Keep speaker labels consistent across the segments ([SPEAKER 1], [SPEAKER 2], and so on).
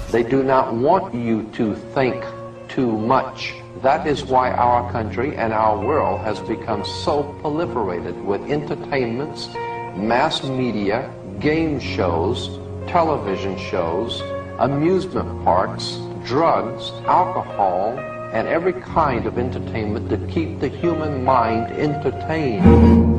[SPEAKER 1] They do not want you to think too much. That is why our country and our world has become so proliferated with entertainments, mass media, game shows, television shows, amusement parks, drugs, alcohol, and every kind of entertainment to keep the human mind entertained.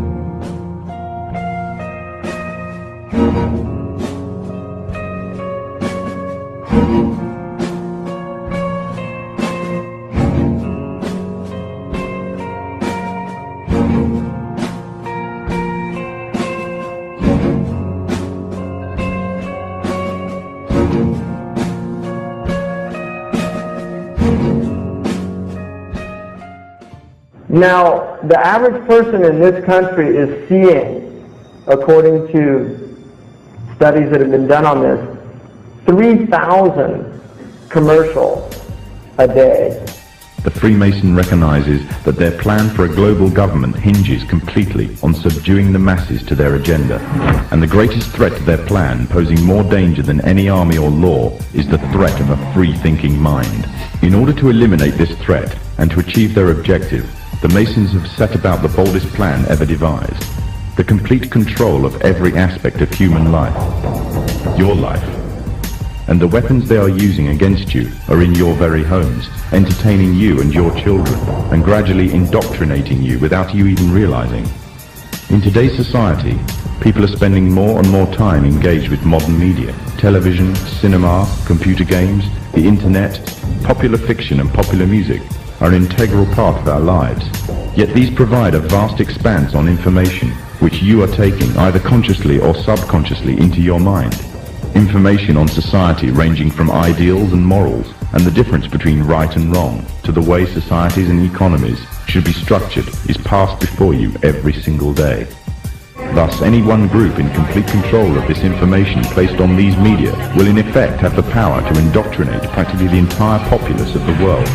[SPEAKER 2] Now, the average person in this country is seeing, according to studies that have been done on this, 3,000 commercials a day.
[SPEAKER 3] The Freemason recognizes that their plan for a global government hinges completely on subduing the masses to their agenda. And the greatest threat to their plan, posing more danger than any army or law, is the threat of a free-thinking mind. In order to eliminate this threat and to achieve their objective, the Masons have set about the boldest plan ever devised. The complete control of every aspect of human life. Your life. And the weapons they are using against you are in your very homes, entertaining you and your children, and gradually indoctrinating you without you even realizing. In today's society, people are spending more and more time engaged with modern media, television, cinema, computer games, the internet, popular fiction and popular music are an integral part of our lives. Yet these provide a vast expanse on information which you are taking either consciously or subconsciously into your mind. Information on society ranging from ideals and morals and the difference between right and wrong to the way societies and economies should be structured is passed before you every single day. Thus, any one group in complete control of this information placed on these media will in effect have the power to indoctrinate practically the entire populace of the world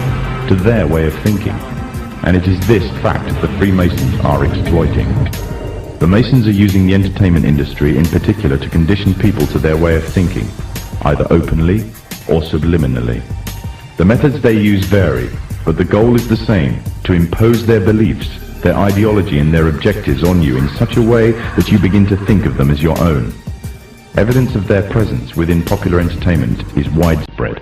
[SPEAKER 3] to their way of thinking. And it is this fact the Freemasons are exploiting. The Masons are using the entertainment industry in particular to condition people to their way of thinking, either openly or subliminally. The methods they use vary, but the goal is the same, to impose their beliefs, their ideology and their objectives on you in such a way that you begin to think of them as your own. Evidence of their presence within popular entertainment is widespread.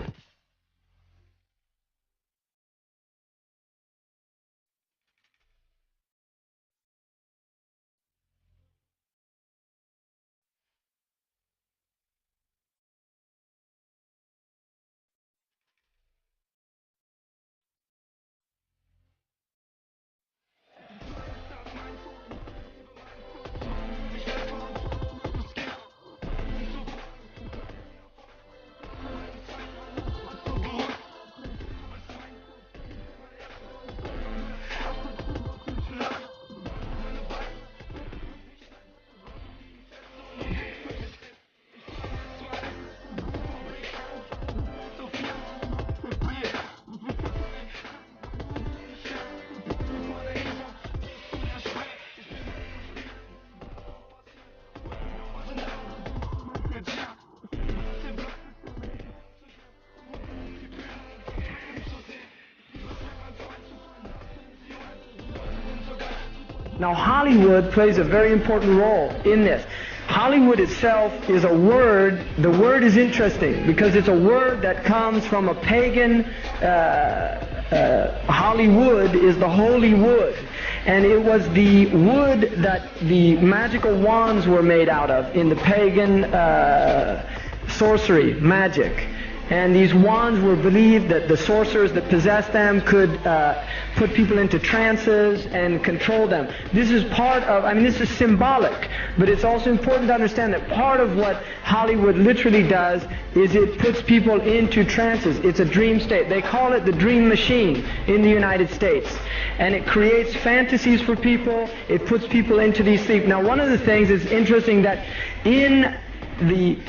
[SPEAKER 2] Now, Hollywood plays a very important role in this. Hollywood itself is a word. The word is interesting because it's a word that comes from a pagan. Hollywood is the holy wood, and it was the wood that the magical wands were made out of in the pagan sorcery, magic. And these wands were believed that the sorcerers that possessed them could put people into trances and control them. This is part of, this is symbolic, but it's also important to understand that part of what Hollywood literally does is it puts people into trances. It's a dream state. They call it the dream machine in the United States. And it creates fantasies for people. It puts people into these sleep. Now, one of the things is interesting that in the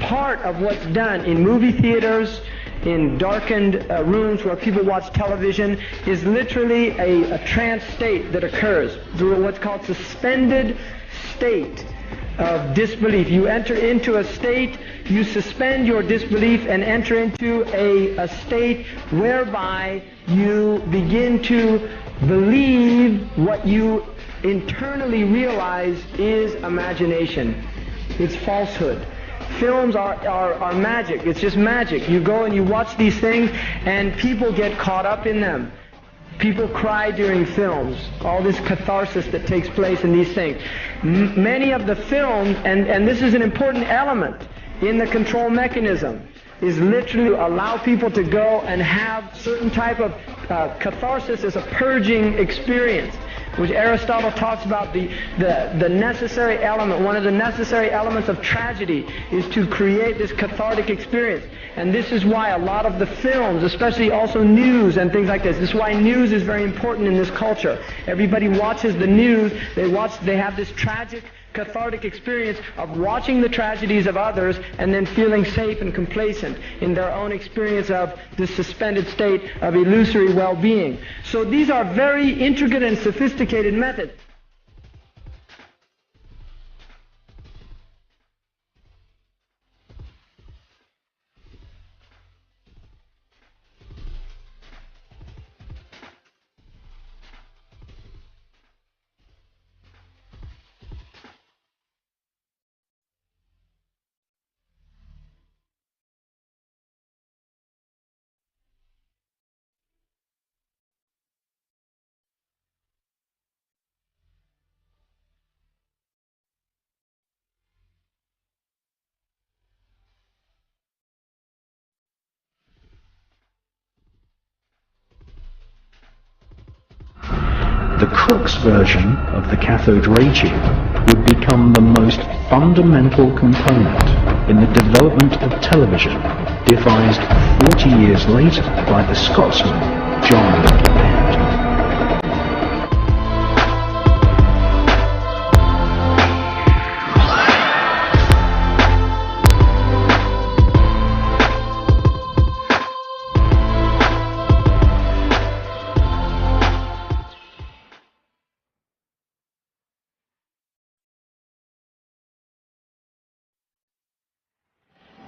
[SPEAKER 2] part of what's done in movie theaters, in darkened rooms where people watch television, is literally a trance state that occurs through what's called suspended state of disbelief. You enter into a state, you suspend your disbelief and enter into a state whereby you begin to believe what you internally realize is imagination. It's falsehood. Films are magic. It's just magic. You go and you watch these things and people get caught up in them. People cry during films. All this catharsis that takes place in these things. Many of the films, and this is an important element in the control mechanism, is literally to allow people to go and have certain type of catharsis as a purging experience, which Aristotle talks about the necessary element. One of the necessary elements of tragedy is to create this cathartic experience. And this is why a lot of the films, especially also news and things like this is why news is very important in this culture. Everybody watches the news, they have this tragic, cathartic experience of watching the tragedies of others and then feeling safe and complacent in their own experience of this suspended state of illusory well-being. So these are very intricate and sophisticated methods.
[SPEAKER 4] The Crookes version of the cathode ray tube would become the most fundamental component in the development of television, devised 40 years later by the Scotsman John Bent.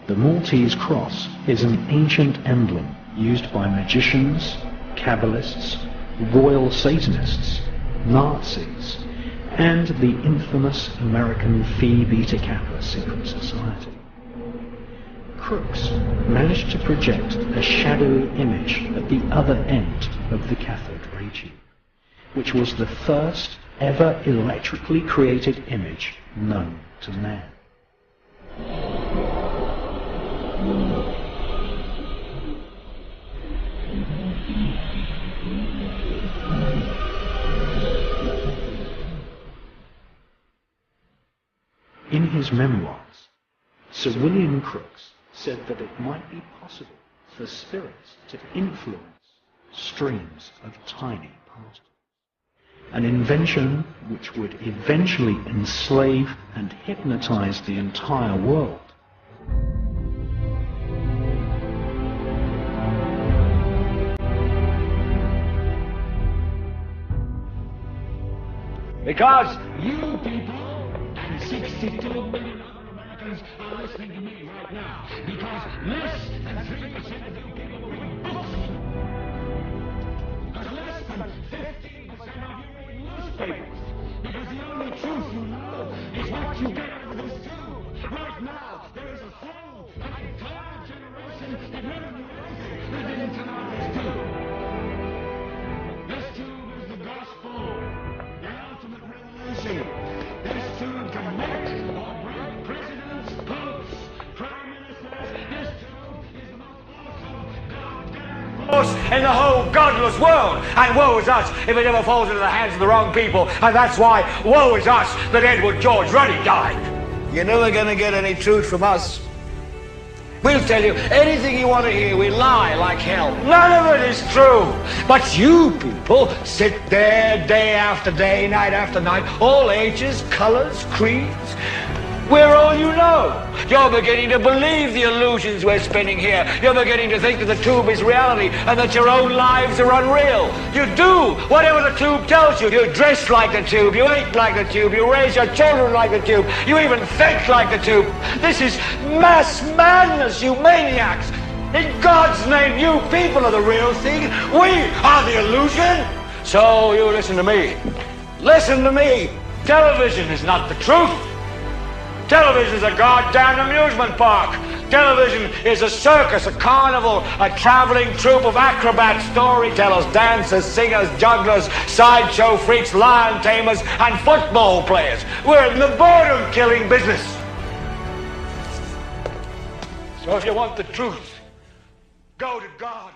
[SPEAKER 4] The Maltese cross is an ancient emblem used by magicians, Kabbalists, royal Satanists, Nazis, and the infamous American Phi Beta Kappa secret society. Crookes managed to project a shadowy image at the other end of the cathode ray tube, which was the first ever electrically created image known to man. In his memoirs, Sir William Crookes said that it might be possible for spirits to influence streams of tiny particles, an invention which would eventually enslave and hypnotize the entire world.
[SPEAKER 5] Because you people and 62 million other Americans are listening to me right now. Because less than 3% of you people read books. Because less than 15% of you read newspapers. Because the only truth you know is what you get out of this tube. Right now, there is a whole entire generation that never knew anything that didn't come out of this tube. This tube is the gospel. Ultimate revolution. This tube can make or break presidents, popes, prime ministers. This tube is the most awesome goddamn force in the whole godless world. And woe is us if it ever falls into the hands of the wrong people. And that's why woe is us that Edward George Ruddy died. You're never going to get any truth from us. We'll tell you anything you want to hear. We lie like hell. None of it is true. But you people sit there day after day, night after night, all ages, colors, creeds. We're all you know.
[SPEAKER 6] You're beginning to believe the illusions we're spinning here. You're beginning to think that the tube is reality and that your own lives are unreal. You do whatever the tube tells you. You dress like the tube. You eat like the tube. You raise your children like the tube. You even think like the tube. This is mass madness, you maniacs. In God's name, you people are the real thing. We are the illusion. So you listen to me. Listen to me. Television is not the truth. Television is a goddamn amusement park. Television is a circus, a carnival, a traveling troupe of acrobats, storytellers, dancers, singers, jugglers, sideshow freaks, lion tamers, and football players. We're in the boredom-killing business. So if you want the truth, go to God.